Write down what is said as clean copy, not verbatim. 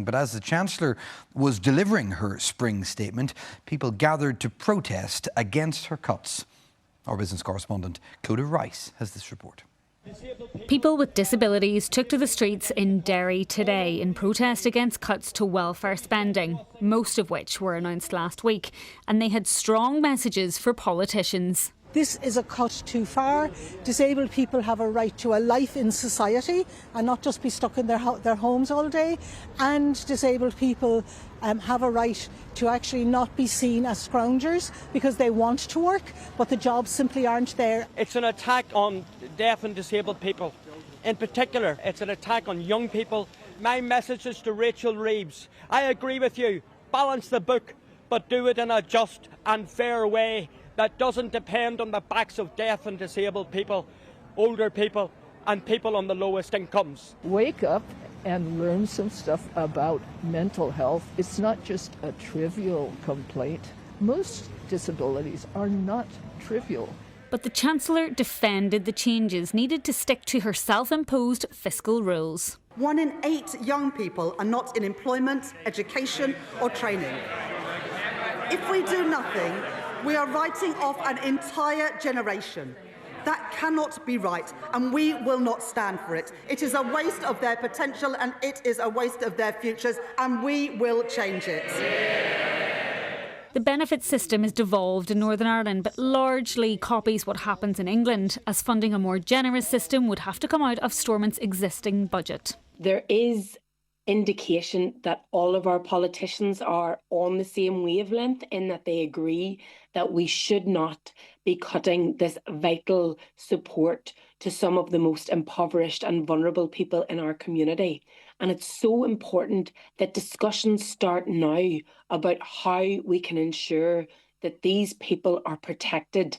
But as the Chancellor was delivering her spring statement, people gathered to protest against her cuts. Our business correspondent, Clodagh Rice, has this report. People with disabilities took to the streets in Derry today in protest against cuts to welfare spending, most of which were announced last week, and they had strong messages for politicians. This is a cut too far. Disabled people have a right to a life in society and not just be stuck in their homes all day. And disabled people have a right to actually not be seen as scroungers because they want to work, but the jobs simply aren't there. It's an attack on deaf and disabled people. In particular, it's an attack on young people. My message is to Rachel Reeves. I agree with you. Balance the book, but do it in a just and fair way that doesn't depend on the backs of deaf and disabled people, older people and people on the lowest incomes. Wake up and learn some stuff about mental health. It's not just a trivial complaint. Most disabilities are not trivial. But the Chancellor defended the changes needed to stick to her self-imposed fiscal rules. 1 in 8 young people are not in employment, education or training. If we do nothing, we are writing off an entire generation. That cannot be right, and we will not stand for it. It is a waste of their potential and it is a waste of their futures, and we will change it. The benefit system is devolved in Northern Ireland, but largely copies what happens in England, as funding a more generous system would have to come out of Stormont's existing budget. There is indication that all of our politicians are on the same wavelength in that they agree that we should not be cutting this vital support to some of the most impoverished and vulnerable people in our community. And it's so important that discussions start now about how we can ensure that these people are protected.